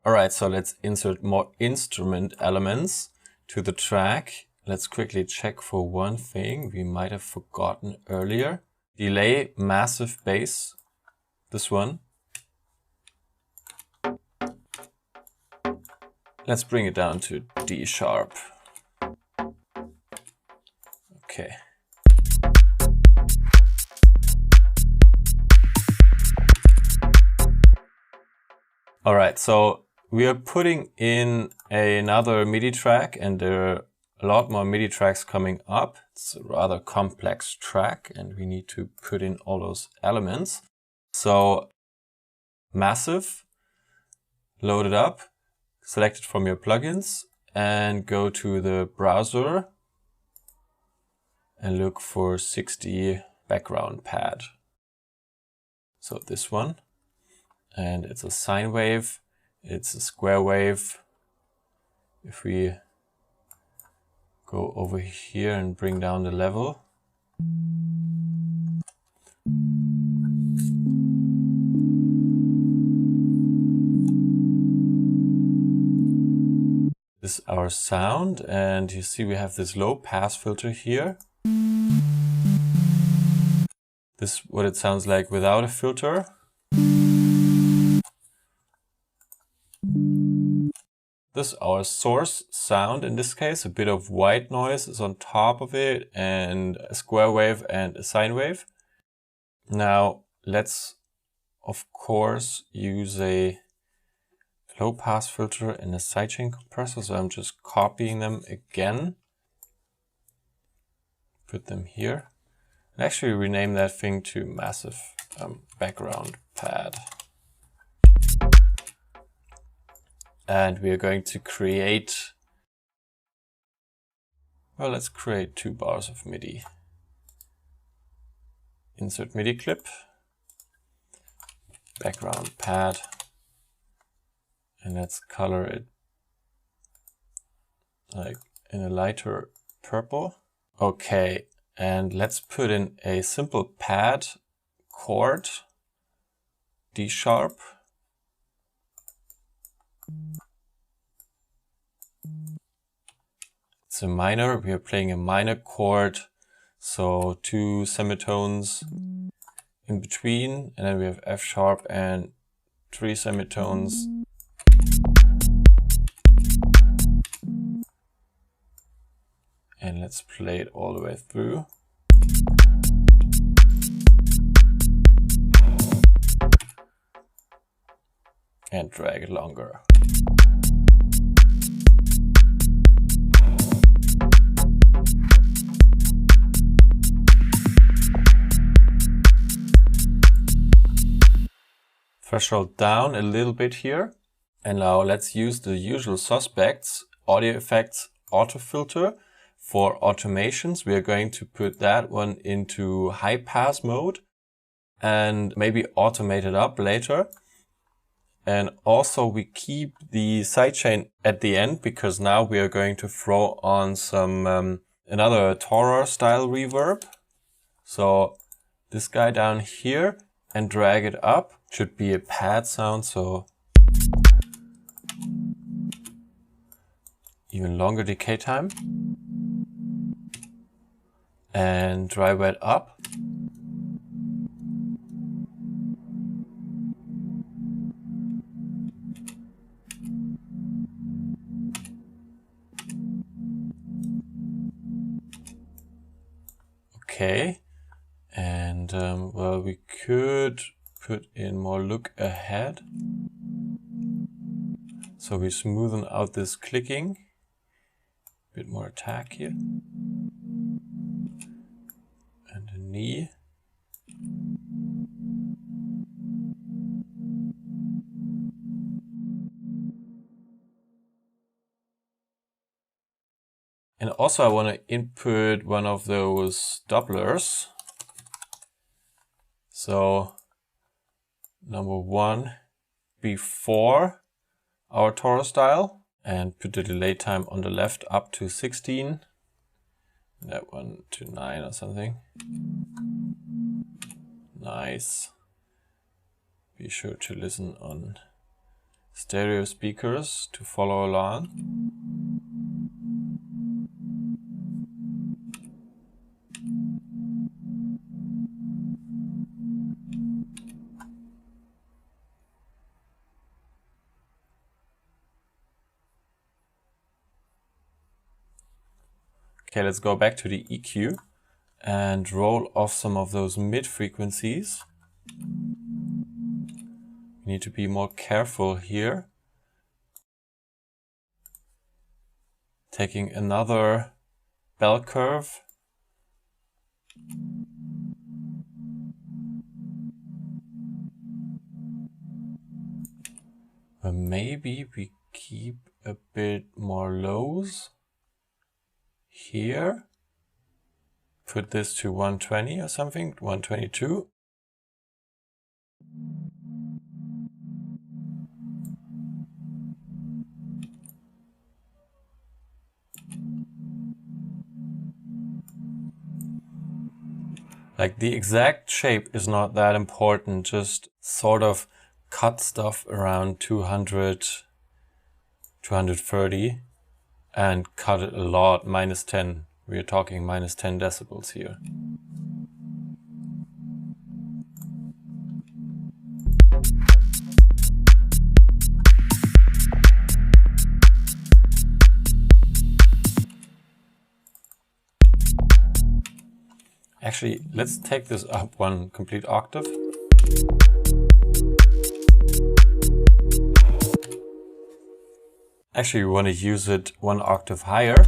All right, so let's insert more instrument elements to the track. Let's quickly check for one thing we might have forgotten earlier. Delay massive bass, this one. Let's bring it down to D sharp. Okay. All right, so we are putting in another MIDI track, and there are a lot more MIDI tracks coming up. It's a rather complex track and we need to put in all those elements. So massive, load it up, select it from your plugins and go to the browser and look for 60 background pad. So this one, and it's a sine wave, it's a square wave. If we go over here and bring down the level, this is our sound, and you see we have this low pass filter here. This is what it sounds like without a filter. This is our source sound in this case. A bit of white noise is on top of it, and a square wave and a sine wave. Now let's of course use a low pass filter and a sidechain compressor. So I'm just copying them again. Put them here. And actually rename that thing to massive background pad. And we are going to create, well, let's create 2 bars of MIDI. Insert MIDI clip, background pad, and let's color it like in a lighter purple. Okay, and let's put in a simple pad chord, D sharp. It's a minor, we are playing a minor chord, so 2 semitones in between, and then we have F sharp and 3 semitones. And let's play it all the way through. And drag it longer. Threshold down a little bit here. And now let's use the usual suspects, audio effects, auto filter. For automations, we are going to put that one into high pass mode and maybe automate it up later. And also we keep the sidechain at the end because now we are going to throw on some another Taurer style reverb. So this guy down here and drag it up. Should be a pad sound, so even longer decay time. And dry wet up. Okay, and well, we could put in more look ahead. So we smoothen out this clicking. A bit more attack here. And a knee. And also I want to input one of those doublers. So number 1 before our Taurer style, and put the delay time on the left up to 16. That one to 9 or something. Nice. Be sure to listen on stereo speakers to follow along. Okay, let's go back to the EQ and roll off some of those mid frequencies. We need to be more careful here. Taking another bell curve. Or maybe we keep a bit more lows here. Put this to 120 or something, 122. Like the exact shape is not that important, just sort of cut stuff around 200, 230 and cut it a lot, -10. We are talking -10 decibels here. Actually, let's take this up one complete octave. Actually, we want to use it one octave higher.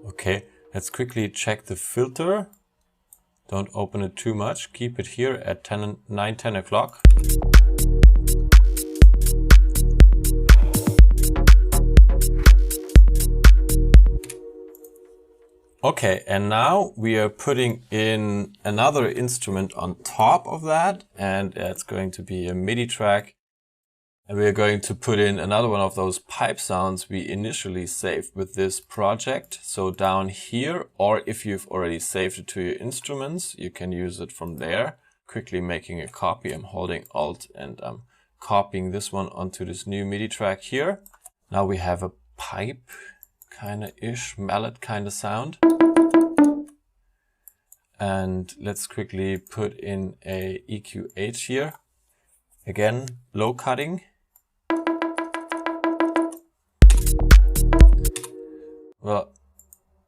Okay, let's quickly check the filter. Don't open it too much. Keep it here at 9, 10 o'clock. Okay, and now we are putting in another instrument on top of that, and it's going to be a MIDI track. And we are going to put in another one of those pipe sounds we initially saved with this project. So down here, or if you've already saved it to your instruments, you can use it from there. Quickly making a copy. I'm holding Alt and I'm copying this one onto this new MIDI track here. Now we have a pipe kind of ish, mallet kind of sound. And let's quickly put in a EQ8 here. Again, low cutting. Well,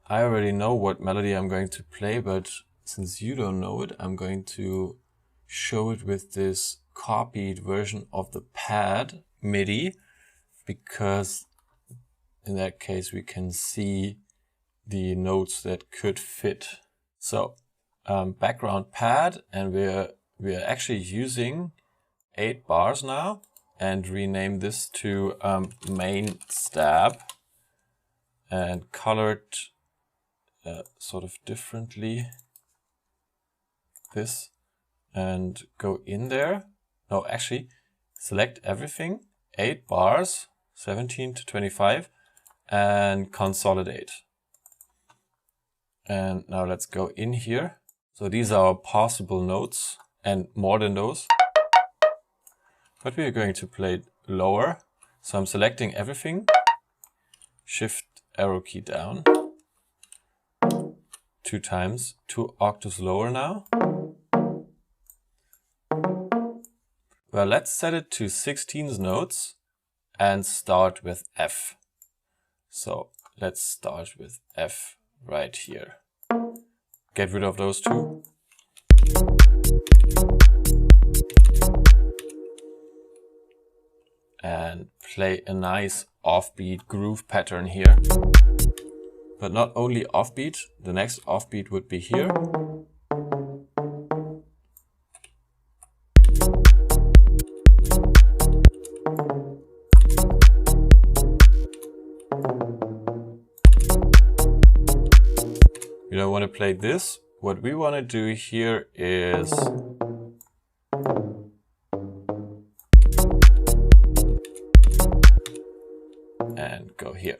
I already know what melody I'm going to play, but since you don't know it, I'm going to show it with this copied version of the pad MIDI, because in that case we can see the notes that could fit. So background pad, and we are actually using 8 bars now, and rename this to main stab and colored sort of differently this, and go in there. No, actually select everything, 8 bars, 17 to 25, and consolidate. And now let's go in here. So these are our possible notes and more than those. But we are going to play it lower. So I'm selecting everything, shift arrow key down, 2 times, 2 octaves lower now. Well, let's set it to 16 notes and start with F. So let's start with F right here. Get rid of those 2. And play a nice offbeat groove pattern here. But not only offbeat, the next offbeat would be here. We don't want to play this. What we want to do here is and go here.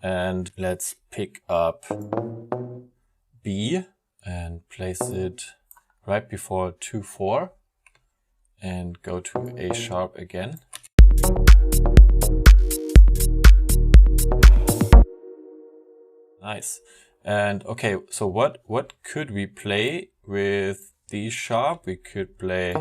and let's pick up B and place it right before 2/4 and go to A sharp again. Nice. And okay, so what could we play with D sharp? We could play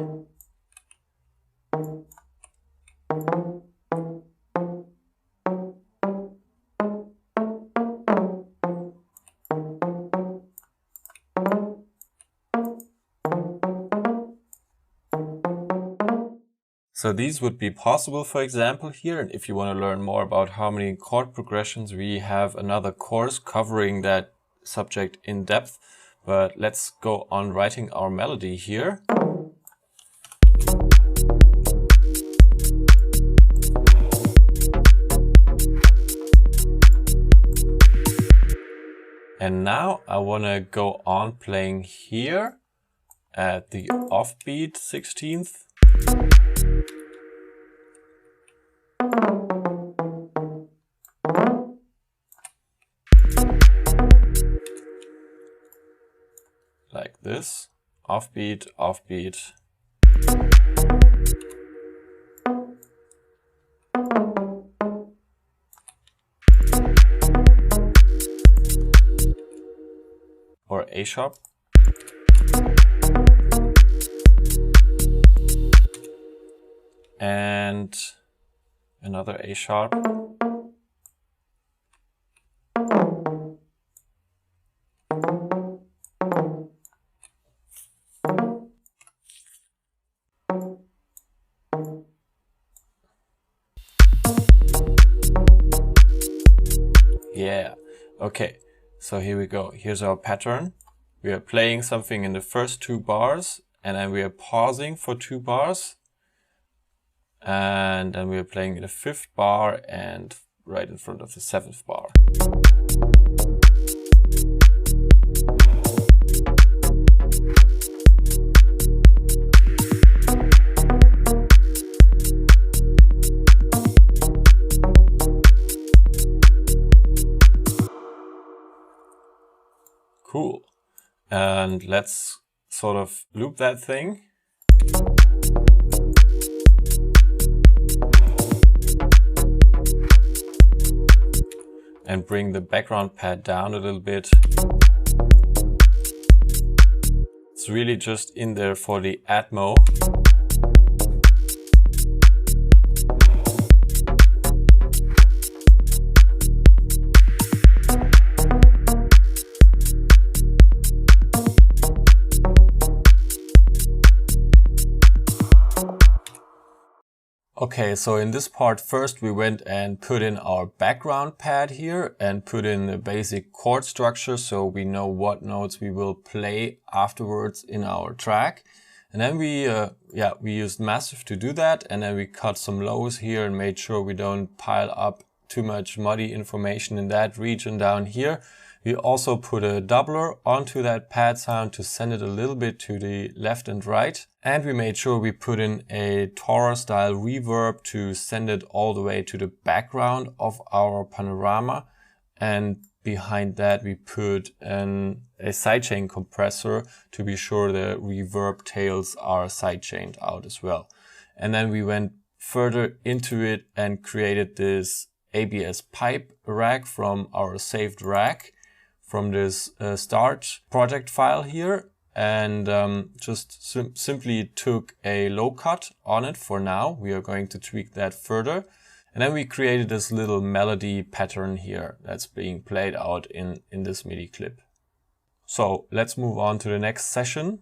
So these would be possible, for example, here. And if you want to learn more about harmony chord progressions, we have another course covering that subject in depth. But let's go on writing our melody here. And now I want to go on playing here at the offbeat 16th. Like this, offbeat, offbeat. Or A sharp. And another A sharp. Yeah, okay, so here we go. Here's our pattern. We are playing something in the first 2 bars, and then we are pausing for 2 bars. And then we are playing in the 5th bar and right in front of the 7th bar. Cool. And let's sort of loop that thing. And bring the background pad down a little bit. It's really just in there for the Atmo. Okay, so in this part, first we went and put in our background pad here and put in the basic chord structure so we know what notes we will play afterwards in our track. And then we used Massive to do that, and then we cut some lows here and made sure we don't pile up too much muddy information in that region down here. We also put a doubler onto that pad sound to send it a little bit to the left and right. And we made sure we put in a Taurus style reverb to send it all the way to the background of our panorama. And behind that we put a sidechain compressor to be sure the reverb tails are sidechained out as well. And then we went further into it and created this ABS pipe rack from our saved rack from this start project file here, and just simply took a low cut on it for now. We are going to tweak that further. And then we created this little melody pattern here that's being played out in this MIDI clip. So let's move on to the next session.